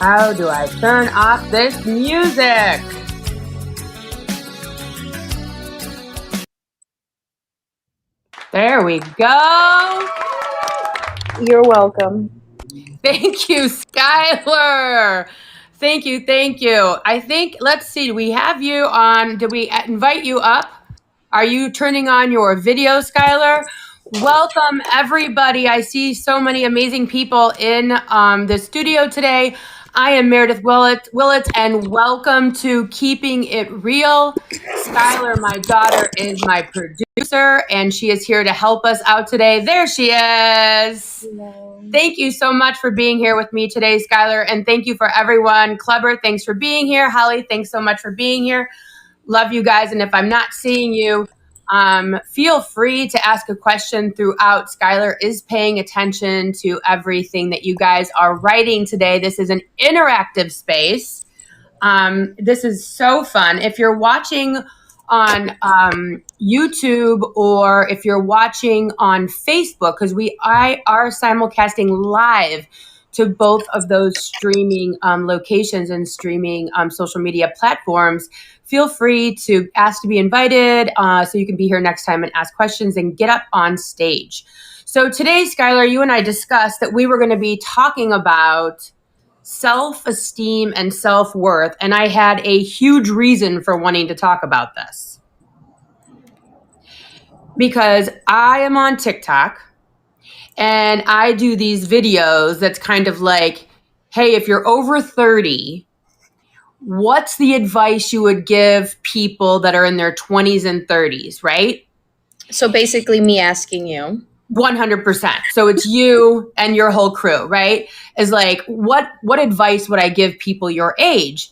How do I turn off this music? There we go. You're welcome. Thank you, Skyler. Thank you. I think, let's see, we have you on. Did we invite you up? Are you turning on your video, Skyler? Welcome, everybody. I see so many amazing people in the studio today. I am Meredith Willett, and welcome to Keeping It Real. Skyler, my daughter, is my producer, and she is here to help us out today. There she is. Hello. Thank you so much for being here with me today, Skyler, and thank you for everyone. Kleber, thanks for being here. Holly, thanks so much for being here. Love you guys, and if I'm not seeing you, feel free to ask a question throughout. Skyler is paying attention to everything that you guys are writing today. This is an interactive space. This is so fun. If you're watching on YouTube or if you're watching on Facebook, because I are simulcasting live to both of those streaming locations and streaming social media platforms, feel free to ask to be invited so you can be here next time and ask questions and get up on stage. So today, Skyler, you and I discussed that we were going to be talking about self-esteem and self-worth, and I had a huge reason for wanting to talk about this. Because I am on TikTok, and I do these videos that's kind of like, hey, if you're over 30, what's the advice you would give people that are in their 20s and 30s, right? So basically me asking you. 100%. So it's you and your whole crew, right? Is like, what advice would I give people your age?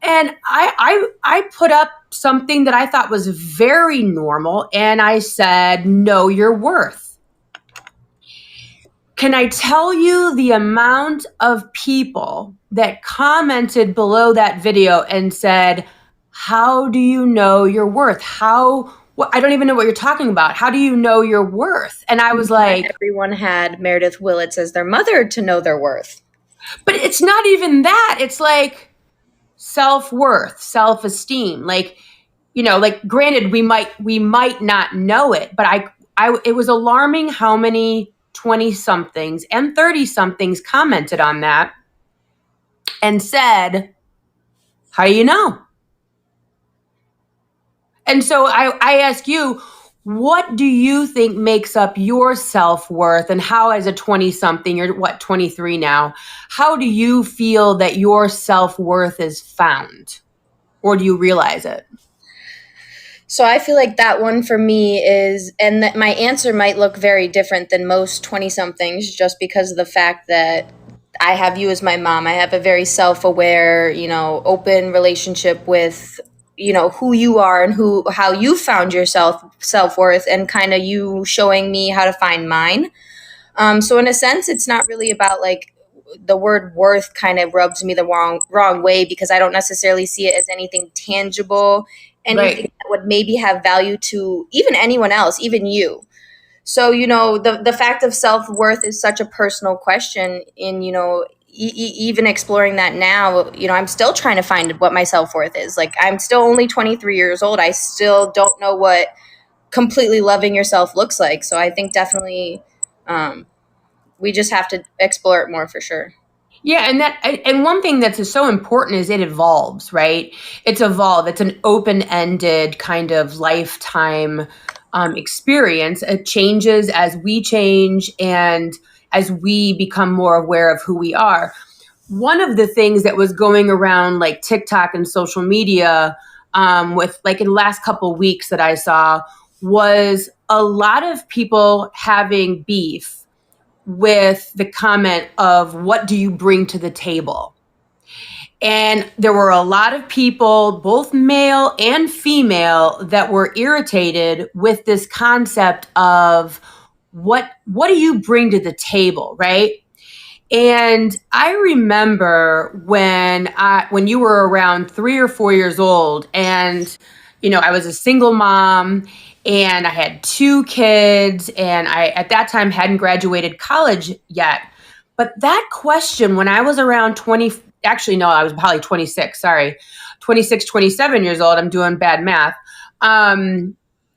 And I put up something that I thought was very normal, and I said, know your worth. Can I tell you the amount of people that commented below that video and said, how do you know your worth? I don't even know what you're talking about. How do you know your worth? And I was like, everyone had Meredith Willits as their mother to know their worth. But it's not even that. It's like self-worth, self-esteem. Like, like granted, we might not know it, but it was alarming how many 20-somethings and 30-somethings commented on that and said, how do you know? And so I ask you, what do you think makes up your self-worth, and how, as a 20-something, you're 23 now, how do you feel that your self-worth is found? Or do you realize it? So I feel like that one for me is, and that my answer might look very different than most 20-somethings just because of the fact that I have you as my mom. I have a very self-aware, open relationship with who you are and how you found your self-worth, and kind of you showing me how to find mine. So in a sense, it's not really about like the word worth kind of rubs me the wrong way, because I don't necessarily see it as anything tangible, anything Right. that would maybe have value to even anyone else, even you. So, the fact of self-worth is such a personal question. In, even exploring that now, I'm still trying to find what my self-worth is. Like, I'm still only 23 years old. I still don't know what completely loving yourself looks like. So I think definitely we just have to explore it more for sure. Yeah, and one thing that's so important is it evolves, right? It's evolved. It's an open-ended kind of lifetime experience. It changes as we change and as we become more aware of who we are. One of the things that was going around like TikTok and social media with like in the last couple of weeks that I saw was a lot of people having beef with the comment of what do you bring to the table? And there were a lot of people, both male and female, that were irritated with this concept of what do you bring to the table, right? And I remember when you were around 3 or 4 years old, and I was a single mom, and I had 2 kids, and I at that time hadn't graduated college yet. But that question, when I was around 20, actually, no, I was probably 26, sorry, 26, 27 years old. I'm doing bad math.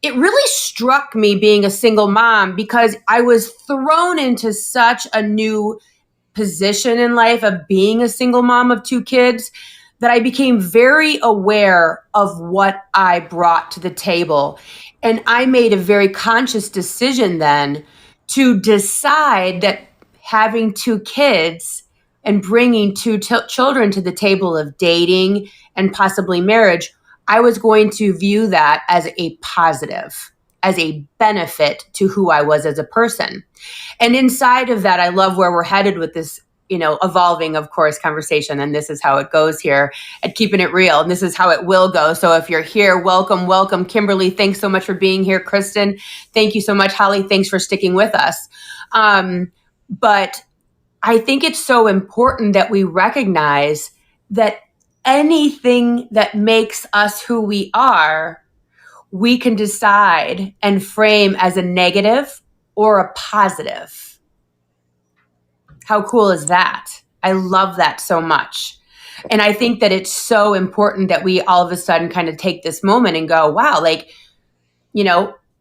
It really struck me being a single mom because I was thrown into such a new position in life of being a single mom of two kids that I became very aware of what I brought to the table. And I made a very conscious decision then to decide that having two kids and bringing two children to the table of dating and possibly marriage, I was going to view that as a positive, as a benefit to who I was as a person. And inside of that, I love where we're headed with this, evolving, of course, conversation. And this is how it goes here at Keeping It Real. And this is how it will go. So if you're here, welcome, welcome. Kimberly, thanks so much for being here. Kristen, thank you so much. Holly, thanks for sticking with us. But I think it's so important that we recognize that anything that makes us who we are, we can decide and frame as a negative or a positive. How cool is that? I love that so much. And I think that it's so important that we all of a sudden kind of take this moment and go, wow, like,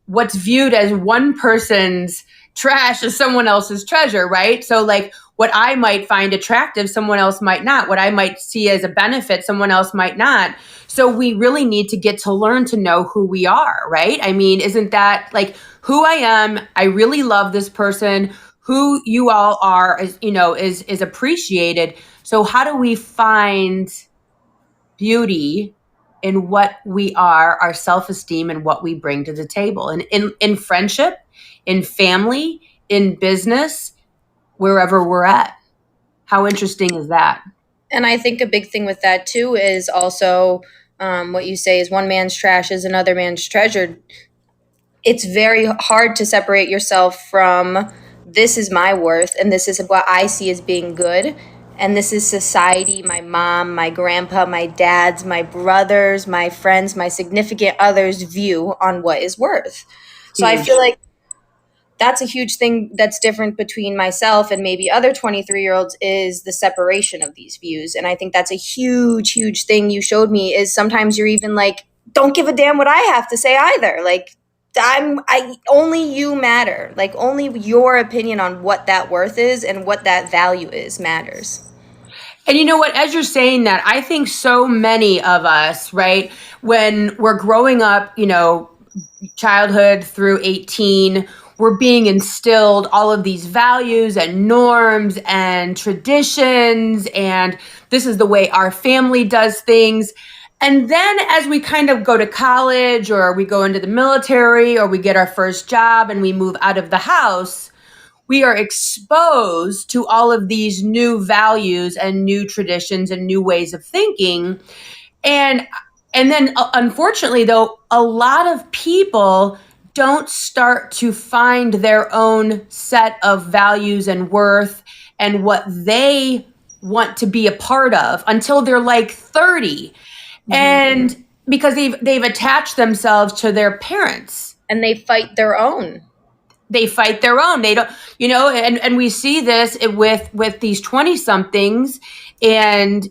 what's viewed as one person's trash is someone else's treasure, right? So like what I might find attractive, someone else might not. What I might see as a benefit, someone else might not. So we really need to get to learn to know who we are, right? I mean, isn't that like who I am? I really love this person. Who you all are is appreciated. So how do we find beauty in what we are, our self-esteem, and what we bring to the table, and in friendship, in family, in business, wherever we're at? How interesting is that? And I think a big thing with that too is also what you say is one man's trash is another man's treasure. It's very hard to separate yourself from this is my worth and this is what I see as being good. And this is society, my mom, my grandpa, my dad's, my brothers, my friends, my significant others' view on what is worth. So I feel like that's a huge thing that's different between myself and maybe other 23-year-olds is the separation of these views. And I think that's a huge, huge thing you showed me is sometimes you're even like, don't give a damn what I have to say either. Like, only you matter. Like only your opinion on what that worth is and what that value is matters. And you know what, as you're saying that, I think so many of us, right, when we're growing up, childhood through 18, we're being instilled all of these values and norms and traditions, and this is the way our family does things. And then as we kind of go to college or we go into the military or we get our first job and we move out of the house, we are exposed to all of these new values and new traditions and new ways of thinking. And then unfortunately, though, a lot of people don't start to find their own set of values and worth and what they want to be a part of until they're like 30. Mm-hmm. And because they've attached themselves to their parents. And they fight their own. They fight their own. They don't, and we see this with these 20-somethings and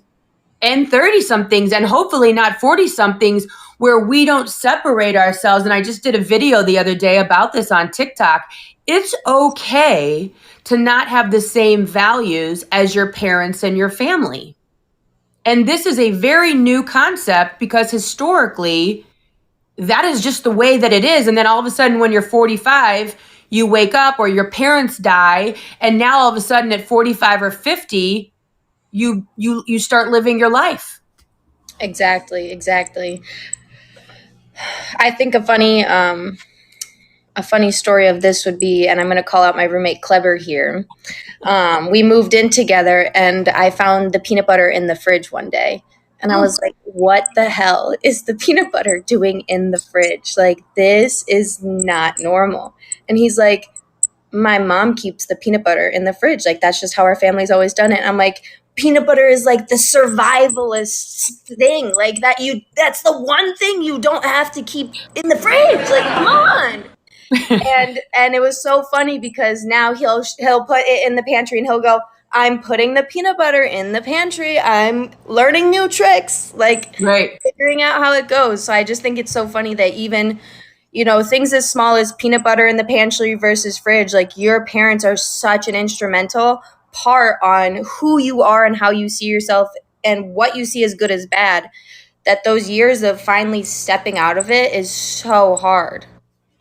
30-somethings and hopefully not 40-somethings where we don't separate ourselves. And I just did a video the other day about this on TikTok. It's okay to not have the same values as your parents and your family. And this is a very new concept because historically, that is just the way that it is. And then all of a sudden, when you're 45, you wake up or your parents die. And now all of a sudden at 45 or 50, you start living your life. Exactly. I think a funny story of this would be, and I'm going to call out my roommate Kleber here. We moved in together and I found the peanut butter in the fridge one day. And I was like, what the hell is the peanut butter doing in the fridge? Like, this is not normal. And he's like, my mom keeps the peanut butter in the fridge. Like, that's just how our family's always done it. And I'm like, peanut butter is like the survivalist thing. Like that's the one thing you don't have to keep in the fridge. Like, come on. And it was so funny because now he'll put it in the pantry and he'll go, I'm putting the peanut butter in the pantry. I'm learning new tricks, like Right. figuring out how it goes. So I just think it's so funny that even, things as small as peanut butter in the pantry versus fridge, like your parents are such an instrumental part on who you are and how you see yourself and what you see as good as bad, that those years of finally stepping out of it is so hard.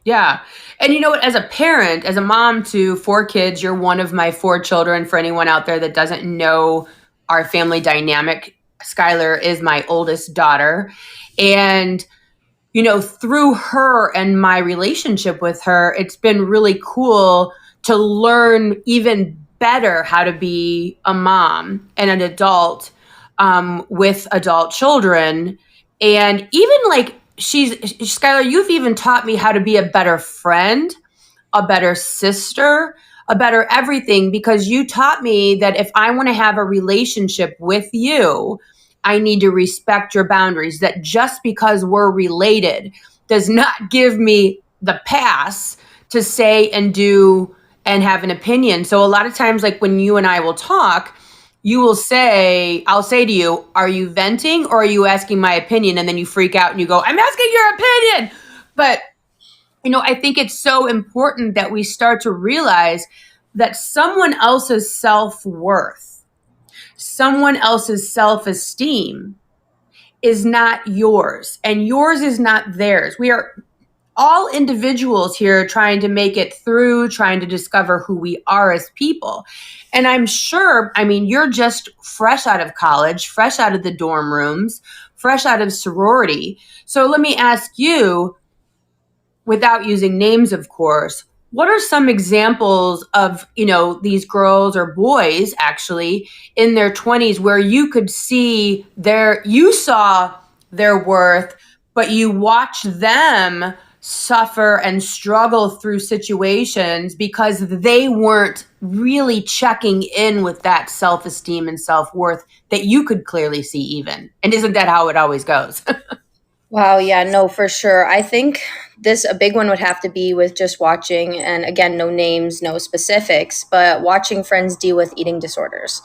Yeah. And you know what? As a parent, as a mom to four kids, you're one of my four children. For anyone out there that doesn't know our family dynamic, Skyler is my oldest daughter. And, through her and my relationship with her, it's been really cool to learn even better how to be a mom and an adult with adult children. And even like Skylar, you've even taught me how to be a better friend, a better sister, a better everything, because you taught me that if I want to have a relationship with you, I need to respect your boundaries. That just because we're related does not give me the pass to say and do and have an opinion. So a lot of times, like when you and I will talk, I'll say to you, are you venting or are you asking my opinion? And then you freak out and you go, I'm asking your opinion. But, I think it's so important that we start to realize that someone else's self worth, someone else's self esteem is not yours and yours is not theirs. We are all individuals here trying to make it through, trying to discover who we are as people. And I'm sure, you're just fresh out of college, fresh out of the dorm rooms, fresh out of sorority. So let me ask you, without using names, of course, what are some examples of, these girls or boys actually in their 20s where you could see you saw their worth, but you watch them suffer and struggle through situations because they weren't really checking in with that self-esteem and self-worth that you could clearly see even. And isn't that how it always goes? Wow, yeah, no, for sure. I think a big one would have to be with just watching, and again, no names, no specifics, but watching friends deal with eating disorders.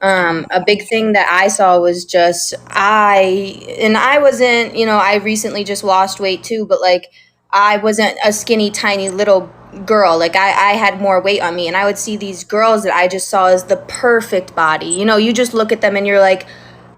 A big thing that I saw was just I wasn't, I recently just lost weight too, but like I wasn't a skinny, tiny little girl. Like I had more weight on me, and I would see these girls that I just saw as the perfect body. You just look at them and you're like,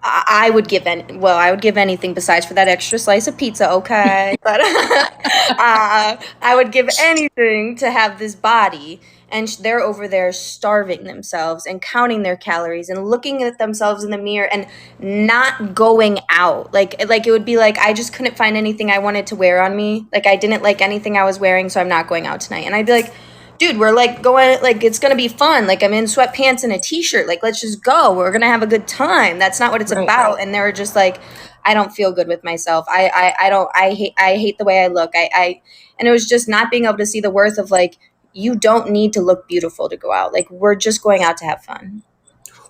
I would give I would give anything besides for that extra slice of pizza, okay? But I would give anything to have this body. And they're over there starving themselves and counting their calories and looking at themselves in the mirror and not going out. Like it would be like I just couldn't find anything I wanted to wear on me. Like I didn't like anything I was wearing, so I'm not going out tonight. And I'd be like, dude, we're like going, like it's gonna be fun. Like I'm in sweatpants and a t-shirt. Like let's just go. We're gonna have a good time. That's not what it's Right. about. And they were just like, I don't feel good with myself. I hate the way I look. And it was just not being able to see the worth of like, you don't need to look beautiful to go out. Like we're just going out to have fun.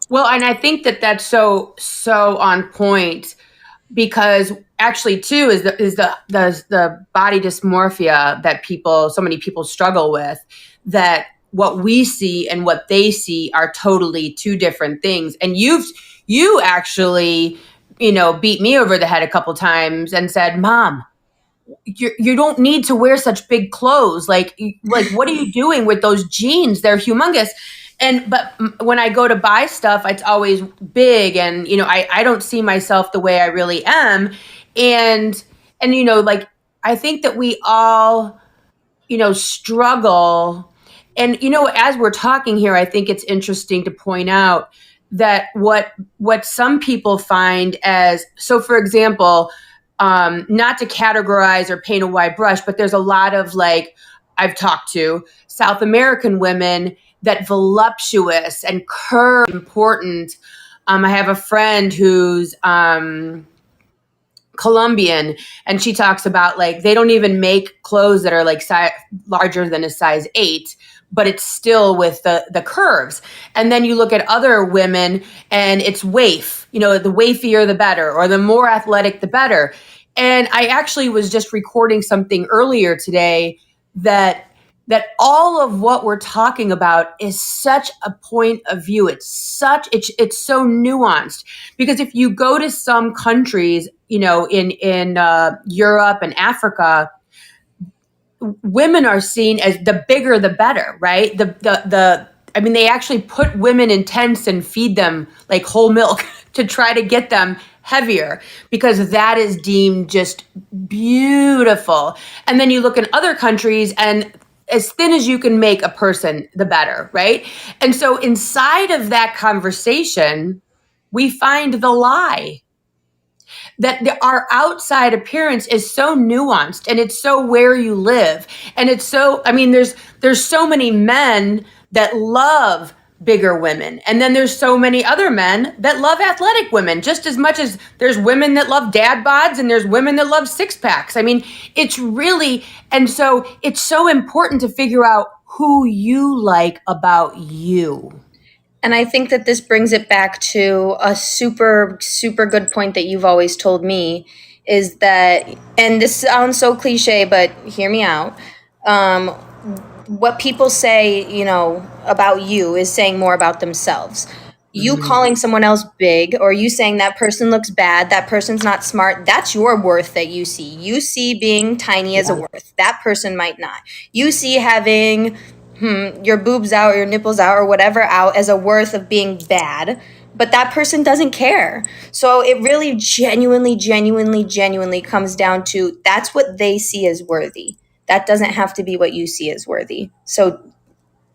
Well, and I think that that's so on point because actually too is the body dysmorphia that so many people struggle with, that what we see and what they see are totally two different things. And you actually, beat me over the head a couple times and said, Mom, you don't need to wear such big clothes. Like what are you doing with those jeans? They're humongous. But when I go to buy stuff, it's always big, and I don't see myself the way I really am, and like I think that we all struggle. And as we're talking here, I think it's interesting to point out that what some people find as, so for example, not to categorize or paint a wide brush, but there's a lot of, like, I've talked to South American women that voluptuous and curve important. I have a friend who's Colombian, and she talks about, like, they don't even make clothes that are like larger than a size 8, but it's still with the curves. And then you look at other women and it's waif, the waifier the better, or the more athletic the better. And I actually was just recording something earlier today that that all of what we're talking about is such a point of view. It's so nuanced, because if you go to some countries, in Europe and Africa, women are seen as the bigger the better, right? I mean, they actually put women in tents and feed them like whole milk to try to get them heavier, because that is deemed just beautiful. And then you look in other countries, and as thin as you can make a person, the better, right? And so inside of that conversation, we find the lie that our outside appearance is so nuanced, and it's so where you live. And it's so, I mean, there's so many men that love bigger women, and then there's so many other men that love athletic women, just as much as there's women that love dad bods and there's women that love six packs. I mean, it's really, and so it's so important to figure out who you like about you. And I think that this brings it back to a super, super good point that you've always told me, is that, and this sounds so cliche, but hear me out. What people say, about you is saying more about themselves. You calling someone else big, or you saying that person looks bad, that person's not smart, that's your worth that you see. You see being tiny as a worth. That person might not. You see having your boobs out or your nipples out or whatever out as a worth of being bad, but that person doesn't care. So it really genuinely comes down to, that's what they see as worthy. That doesn't have to be what you see as worthy. So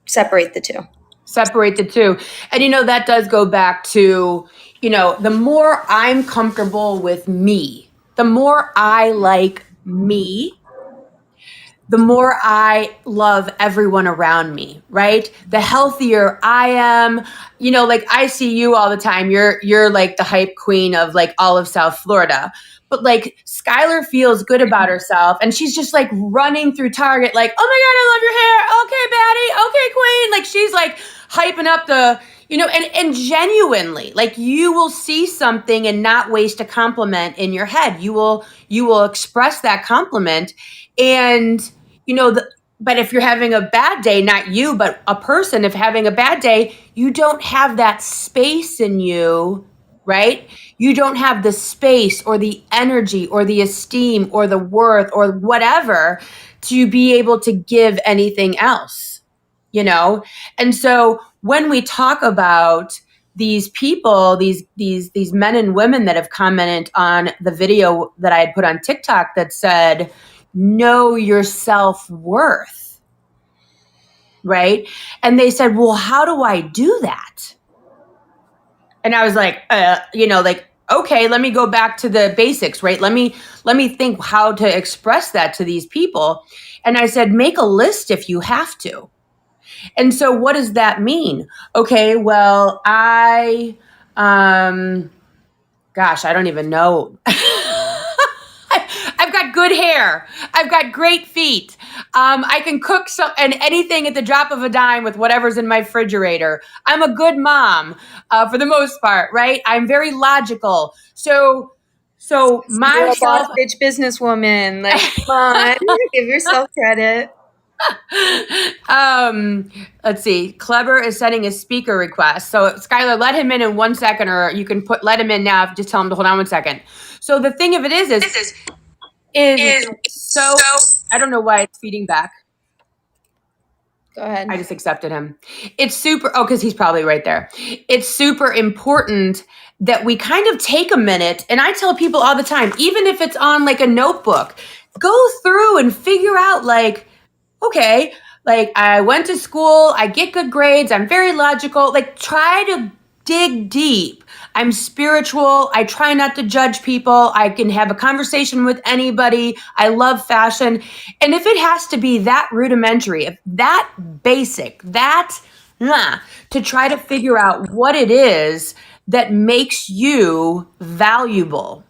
separate the two. Separate the two. And that does go back to, the more I'm comfortable with me, the more I like me, the more I love everyone around me, right? The healthier I am, like I see you all the time. You're like the hype queen of like all of South Florida. But like Skyler feels good about herself, and she's just like running through Target like, "Oh my God, I love your hair. Okay, baddie. Okay, queen." Like she's like hyping up and genuinely, like, you will see something and not waste a compliment in your head. You will express that compliment. And but if you're having a bad day, not you, but a person, if having a bad day, you don't have that space in you, right? You don't have the space or the energy or the esteem or the worth or whatever to be able to give anything else, And so when we talk about these people, these men and women that have commented on the video that I had put on TikTok that said, know your self-worth, right? And they said, well, how do I do that? And I was like, okay, let me go back to the basics, right? Let me think how to express that to these people. And I said, make a list if you have to. And so what does that mean? Okay, well, I don't even know. I've got good hair. I've got great feet. I can cook and anything at the drop of a dime with whatever's in my refrigerator. I'm a good mom, for the most part, right? I'm very logical. So You're a boss myself. bitch businesswoman. Like, come on, give yourself credit. Let's see. Kleber is sending a speaker request. So Skyler, let him in 1 second, or you can let him in now. Just tell him to hold on 1 second. So the thing of it is so, I don't know why it's feeding back. Go ahead. I just accepted him. It's super, because he's probably right there. It's super important that we kind of take a minute. And I tell people all the time, even if it's on like a notebook, go through and figure out like, okay, like I went to school, I get good grades, I'm very logical. Like try to dig deep. I'm spiritual. I try not to judge people. I can have a conversation with anybody. I love fashion. And if it has to be that rudimentary, if that basic, to try to figure out what it is that makes you valuable.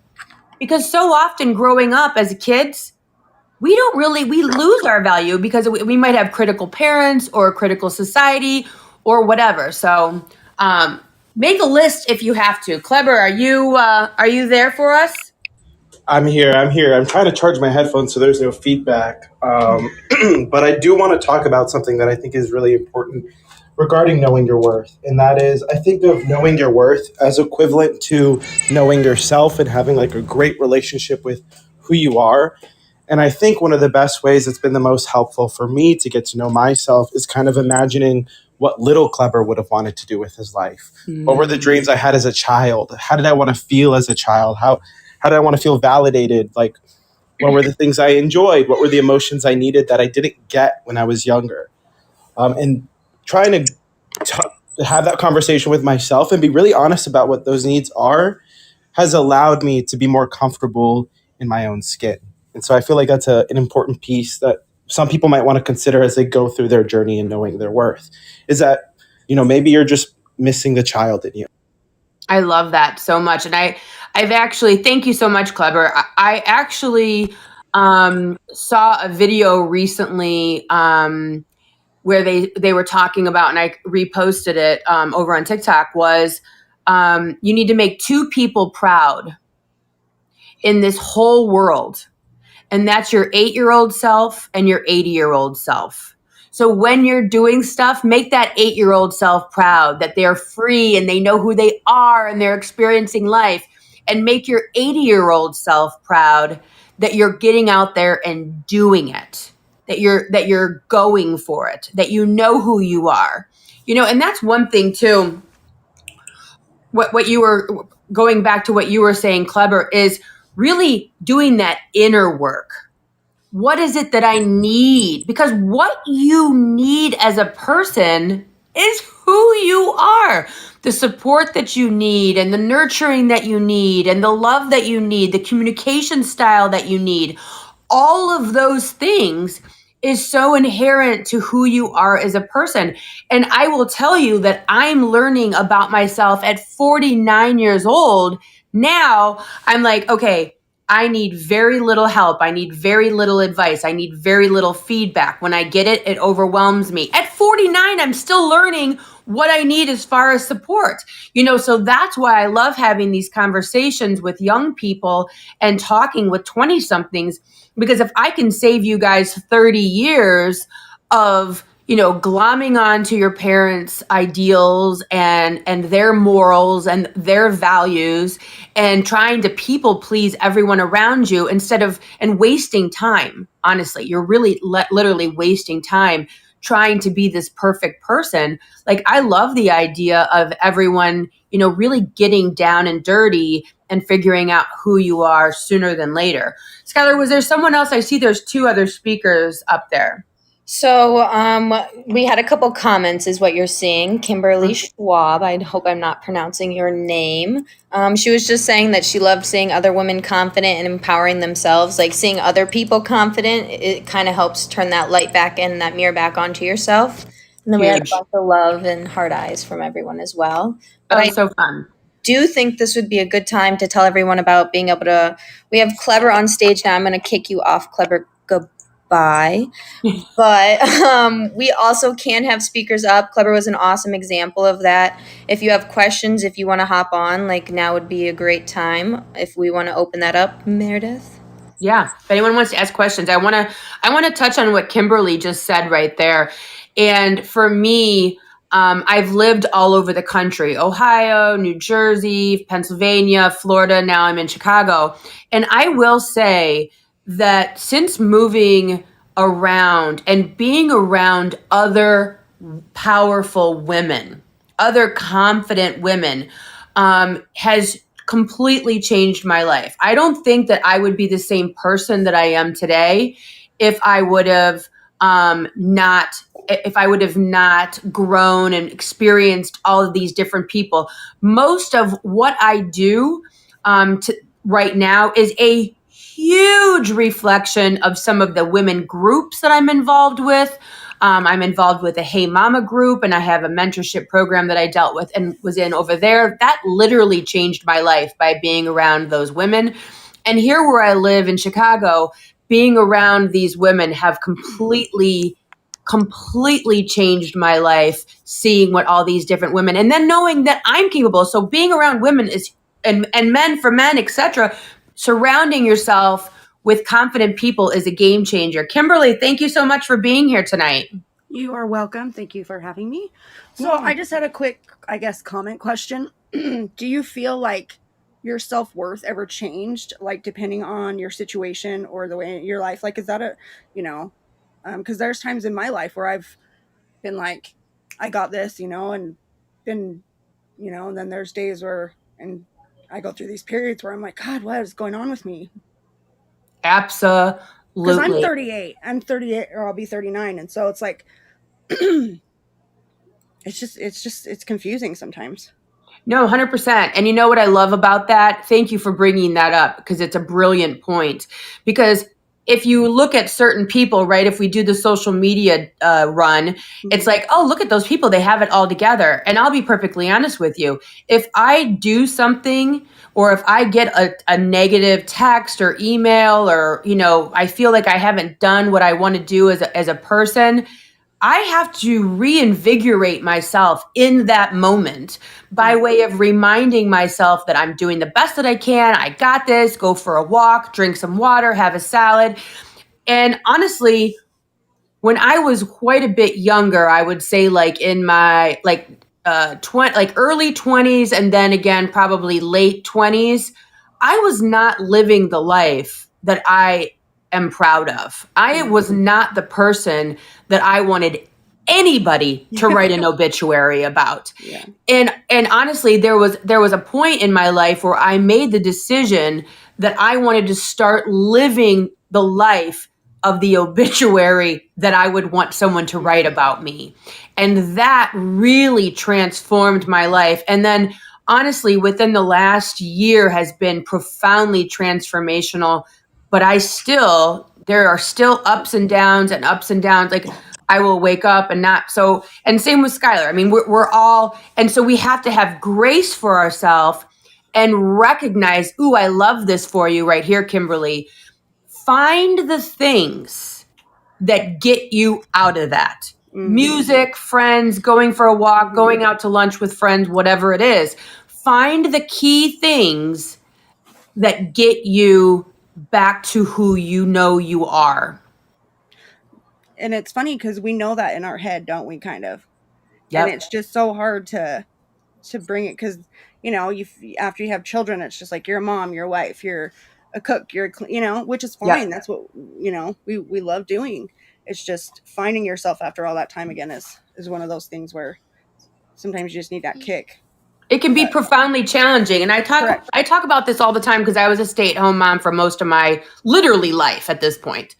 Because so often growing up as kids, we lose our value because we might have critical parents or a critical society or whatever. So make a list if you have to. Kleber, are you there for us? I'm here. I'm here. I'm trying to charge my headphones so there's no feedback. But I do want to talk about something that I think is really important regarding knowing your worth. And that is, I think of knowing your worth as equivalent to knowing yourself and having like a great relationship with who you are. And I think one of the best ways that's been the most helpful for me to get to know myself is kind of imagining what little Kleber would have wanted to do with his life. What were the dreams I had as a child? How did I want to feel as a child? How did I want to feel validated? Like, what were the things I enjoyed? What were the emotions I needed that I didn't get when I was younger? And trying to have that conversation with myself and be really honest about what those needs are has allowed me to be more comfortable in my own skin. And so I feel like that's an important piece that some people might want to consider as they go through their journey and knowing their worth. Is that, maybe you're just missing the child in you. I love that so much. And I've actually, thank you so much, Kleber. I actually saw a video recently where they were talking about, and I reposted it over on TikTok, was you need to make two people proud in this whole world. And that's your 8-year-old self and your 80-year-old self. So when you're doing stuff, make that 8-year-old self proud that they're free and they know who they are and they're experiencing life. And make your 80-year-old self proud that you're getting out there and doing it, that you're going for it, that you know who you are. And that's one thing too. What you were going back to what you were saying, Kleber, is really doing that inner work. What is it that I need? Because what you need as a person is who you are. The support that you need, and the nurturing that you need, and the love that you need, the communication style that you need. All of those things is so inherent to who you are as a person. And I will tell you that I'm learning about myself at 49 years old. Now I'm like, okay, I need very little help. I need very little advice. I need very little feedback. When I get it, it overwhelms me. At 49, I'm still learning what I need as far as support. So that's why I love having these conversations with young people and talking with 20 somethings, because if I can save you guys 30 years of glomming onto your parents' ideals and their morals and their values and trying to people please everyone around you and wasting time. Honestly, you're really literally wasting time trying to be this perfect person. Like, I love the idea of everyone, really getting down and dirty and figuring out who you are sooner than later. Skyler, was there someone else? I see there's 2 other speakers up there. So we had a couple comments, is what you're seeing. Kimberly Schwab, I hope I'm not pronouncing your name. She was just saying that she loved seeing other women confident and empowering themselves. Like, seeing other people confident, it kind of helps turn that light back and that mirror back onto yourself. And then we had a Huge. bunch of love and heart eyes from everyone as well. But I So fun. do think this would be a good time to tell everyone about being able to. We have Kleber on stage now. I'm going to kick you off, Kleber. Goodbye. But we also can have speakers up. Kleber was an awesome example of that. If you have questions, if you want to hop on, like, now would be a great time if we want to open that up, Meredith. Yeah. If anyone wants to ask questions, I want to touch on what Kimberly just said right there. And for me, I've lived all over the country: Ohio, New Jersey, Pennsylvania, Florida. Now I'm in Chicago. And I will say that since moving around and being around other powerful women, other confident women, has completely changed my life. I don't think that I would be the same person that I am today if I would have not grown and experienced all of these different people. Most of what I do right now is a huge reflection of some of the women groups that I'm involved with. I'm involved with a Hey Mama group, and I have a mentorship program that I dealt with and was in over there. That literally changed my life by being around those women. And here where I live in Chicago, being around these women have completely changed my life, seeing what all these different women, and then knowing that I'm capable. So being around women and men for men, etc., surrounding yourself with confident people is a game changer. Kimberly, thank you so much for being here tonight. You are welcome. Thank you for having me. So I just had a quick, I guess, comment question. Do you feel like your self-worth ever changed, like depending on your situation or the way in your life? Like, is that a, because there's times in my life where I've been like, I got this, and been, and then there's days where, and I go through these periods where I'm like, God, what is going on with me? Absolutely. Because I'm 38. I'm 38, or I'll be 39. And so it's like, it's confusing sometimes. No, 100%. And you know what I love about that? Thank you for bringing that up because it's a brilliant point. Because if you look at certain people, right, if we do the social media run, it's like, oh, look at those people. They have it all together. And I'll be perfectly honest with you. If I do something or if I get a negative text or email or, I feel like I haven't done what I want to do as a person, I have to reinvigorate myself in that moment by way of reminding myself that I'm doing the best that I can. I got this. Go for a walk, drink some water, have a salad. And honestly, when I was quite a bit younger, I would say like in my early 20s and then again probably late 20s, I was not living the life that I am proud of. I was not the person that I wanted anybody to write an obituary about. Yeah. And honestly, there was a point in my life where I made the decision that I wanted to start living the life of the obituary that I would want someone to write about me. And that really transformed my life. And then honestly, within the last year has been profoundly transformational, but there are still ups and downs and ups and downs. Like I will wake up and not so, and same with Skyler. I mean, we're all, and so we have to have grace for ourselves and recognize, ooh, I love this for you right here, Kimberly. Find the things that get you out of that. Music, friends, going for a walk, going out to lunch with friends, whatever it is. Find the key things that get you back to who you know you are. And it's funny because we know that in our head, don't we, kind of? Yep. And it's just so hard to bring it because, after you have children, it's just like you're a mom, you're a wife, you're a cook, which is fine. Yep. That's what, we love doing. It's just finding yourself after all that time again is one of those things where sometimes you just need that kick. It can be profoundly challenging. And I talk about this all the time because I was a stay-at-home mom for most of my literally life at this point.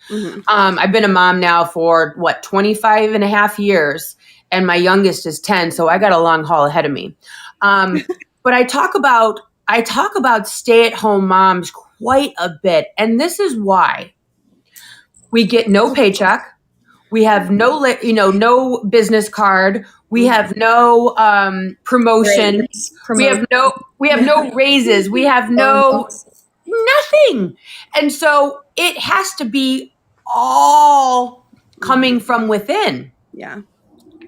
I've been a mom now for 25 and a half years, and my youngest is 10, so I got a long haul ahead of me. But I talk about stay-at-home moms quite a bit, and this is why. We get no paycheck. We have no business card. We have no promotion. We have no raises. We have nothing. And so it has to be all coming from within. Yeah.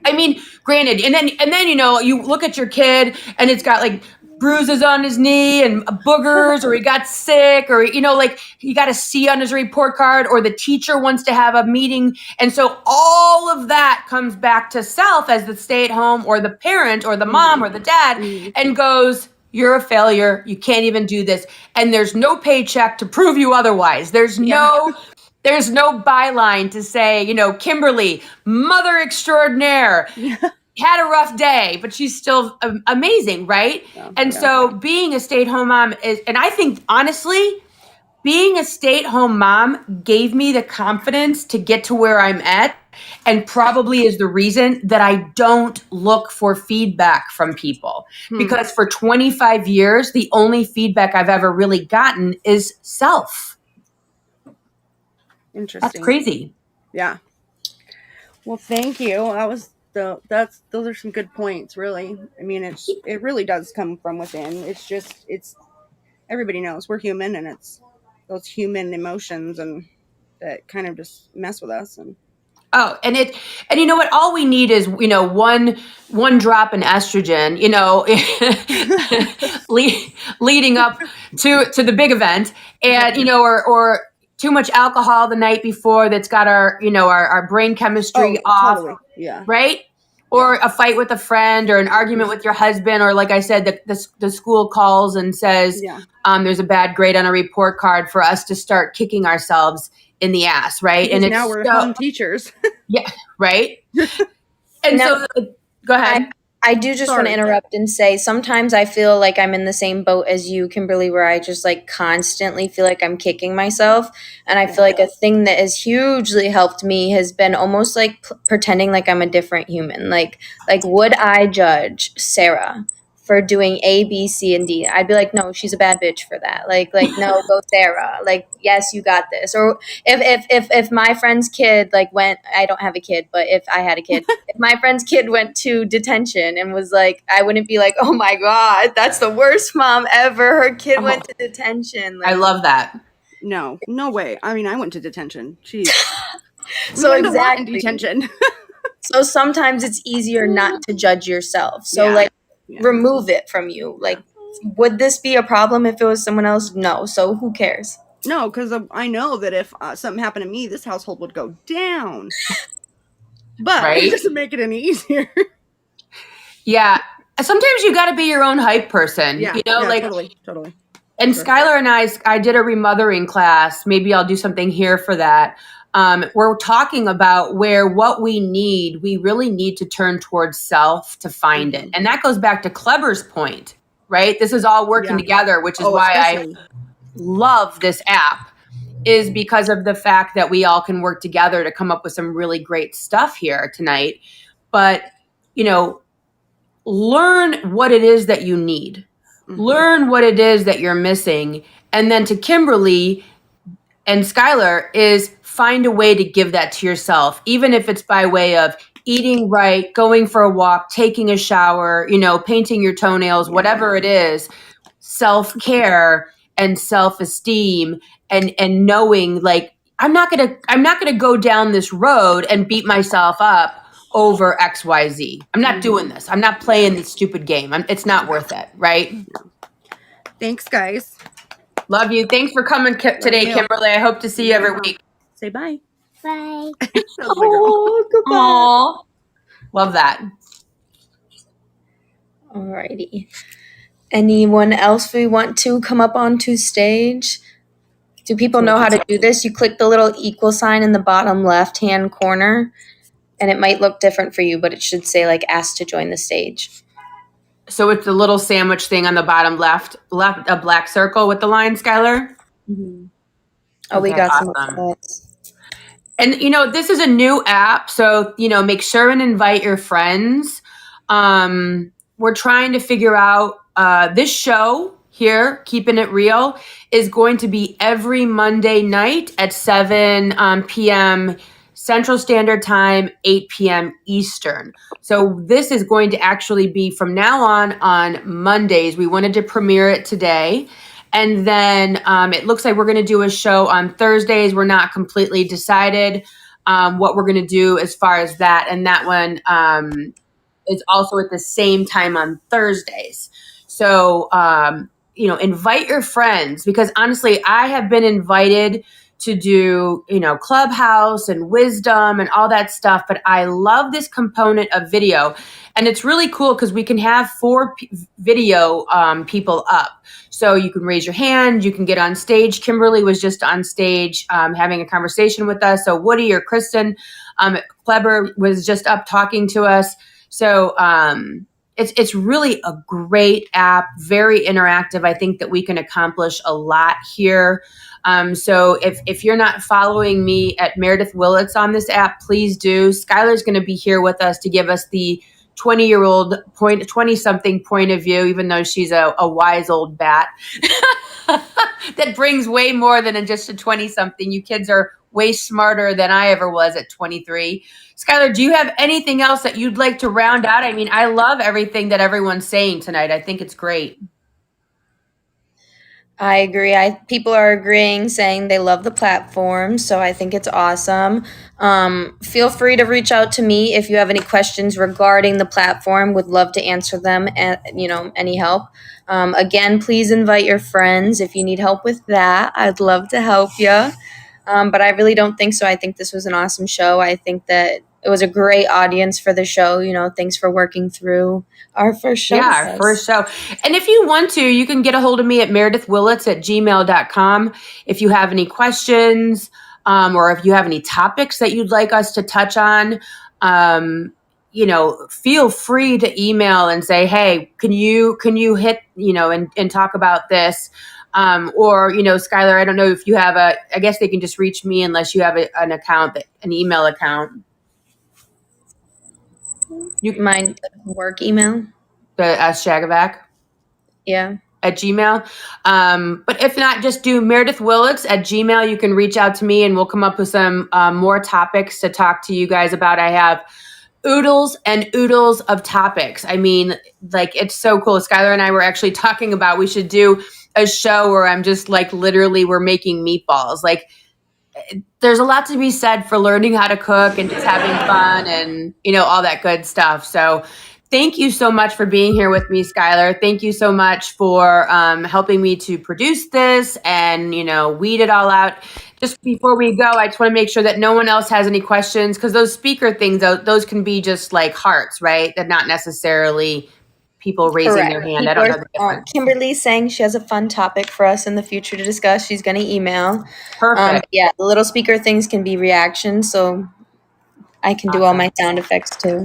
I mean, granted, and then you look at your kid and it's got like bruises on his knee and boogers, or he got sick, or like he got a C on his report card, or the teacher wants to have a meeting, and so all of that comes back to self as the stay-at-home or the parent or the mom or the dad, and goes, "You're a failure. You can't even do this," and there's no paycheck to prove you otherwise. There's no byline to say, Kimberly, mother extraordinaire, had a rough day, but she's still amazing, right? So being a stay-at-home mom and I think, honestly, being a stay-at-home mom gave me the confidence to get to where I'm at, and probably is the reason that I don't look for feedback from people. Because for 25 years, the only feedback I've ever really gotten is self. Interesting. That's crazy. Yeah. Well, thank you. Those are some good points, really. I mean, it really does come from within. It's everybody knows we're human, and it's those human emotions and that kind of just mess with us. And Oh, and you know what? All we need is, one drop in estrogen, leading up to the big event, and or too much alcohol the night before that's got our brain chemistry off, Totally. Yeah. right? Or a fight with a friend, or an argument with your husband, or like I said, the school calls and says, Yeah. there's a bad grade on a report card, for us to start kicking ourselves in the ass, right? Because now we're home teachers. Yeah, right. And Now, so, go ahead. I do just want to Sorry. interrupt and say sometimes I feel like I'm in the same boat as you, Kimberly, where I just like constantly feel like I'm kicking myself. And I feel like a thing that has hugely helped me has been almost like pretending like I'm a different human. Like would I judge Sarah for doing A, B, C, and D? I'd be like, no, she's a bad bitch for that. Like no, go Sarah. Like, yes, you got this. Or if my friend's kid like went, I don't have a kid, but if I had a kid, if my friend's kid went to detention and was like, I wouldn't be like, oh my God, that's the worst mom ever. Her kid went to detention. Like, I love that. No way. I mean, I went to detention. Jeez. so In exactly. detention. So sometimes it's easier not to judge yourself. So remove it from you. Like, would this be a problem if it was someone else? No. So who cares? No, because I know that if something happened to me, this household would go down. But Right? it doesn't make it any easier. Yeah. Sometimes you got to be your own hype person. Yeah. Totally. And Skyler and I did a remothering class. Maybe I'll do something here for that. We're talking about what we need. We really need to turn towards self to find it. And that goes back to Kleber's point, right? This is all working together, which is why I love this app, is because of the fact that we all can work together to come up with some really great stuff here tonight. But, learn what it is that you need. Learn what it is that you're missing. And then to Kimberly and Skyler, is find a way to give that to yourself, even if it's by way of eating right, going for a walk, taking a shower, painting your toenails, whatever it is. Self-care and self-esteem, and knowing, like, I'm not gonna go down this road and beat myself up over XYZ. I'm not doing this. I'm not playing this stupid game. It's not worth it, right? Thanks, guys. Love you. Thanks for coming today, Kimberly. I hope to see you every week. Say bye. Bye. Oh, goodbye. Aww. Love that. Alrighty. Anyone else we want to come up onto stage? Do people know how to do this? You click the little equal sign in the bottom left-hand corner, and it might look different for you, but it should say like ask to join the stage. So it's the little sandwich thing on the bottom left, a black circle with the line, Skyler? Mm-hmm. Oh, we got some applause. And, this is a new app, so, make sure and invite your friends. We're trying to figure out this show here, Keepin It Real, is going to be every Monday night at 7 p.m. Central Standard Time, 8 p.m. Eastern. So this is going to actually be from now on Mondays. We wanted to premiere it today. And then it looks like we're going to do a show on Thursdays. We're not completely decided what we're going to do as far as that. And that one is also at the same time on Thursdays. So, invite your friends, because honestly, I have been invited to do, Clubhouse and Wisdom and all that stuff. But I love this component of video. And it's really cool because we can have 4 video people up. So you can raise your hand, you can get on stage. Kimberly was just on stage having a conversation with us. So Woody or Kristen, Kleber was just up talking to us. So it's really a great app, very interactive. I think that we can accomplish a lot here. So if you're not following me at Meredith Willits on this app, please do. Skylar's going to be here with us to give us the 20-something point of view, even though she's a wise old bat that brings way more than just a 20-something. You kids are way smarter than I ever was at 23. Skylar, do you have anything else that you'd like to round out? I mean, I love everything that everyone's saying tonight. I think it's great. I agree. People are agreeing, saying they love the platform, so I think it's awesome. Feel free to reach out to me if you have any questions regarding the platform. Would love to answer them, and any help. Again, please invite your friends if you need help with that. I'd love to help you. But I really don't think so. I think this was an awesome show. I think that it was a great audience for the show. Thanks for working through our first show. Yeah, our first show. And if you want to, you can get a hold of me at meredithwillits@gmail.com if you have any questions, or if you have any topics that you'd like us to touch on. Feel free to email and say, hey, can you hit, and talk about this. Or, Skyler, I don't know if you have I guess they can just reach me unless you have an account, an email account. My work email. The Shagavac. Yeah. At Gmail. But if not, just do Meredith Willits at Gmail. You can reach out to me and we'll come up with some more topics to talk to you guys about. I have oodles and oodles of topics. I mean, like, it's so cool. Skyler and I were actually talking about we should do a show where I'm just like, literally, we're making meatballs. Like, there's a lot to be said for learning how to cook and just having fun and, all that good stuff. So thank you so much for being here with me, Skyler. Thank you so much for helping me to produce this and, weed it all out. Just before we go, I just want to make sure that no one else has any questions, because those speaker things, those can be just like hearts, right? They're not necessarily people raising their hand. I don't know the difference. Kimberly's saying she has a fun topic for us in the future to discuss. She's going to email. Perfect. Yeah, the little speaker things can be reactions, so I can do all my sound effects too.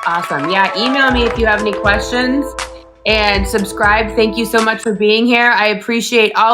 Awesome. Yeah, email me if you have any questions, and subscribe. Thank you so much for being here. I appreciate all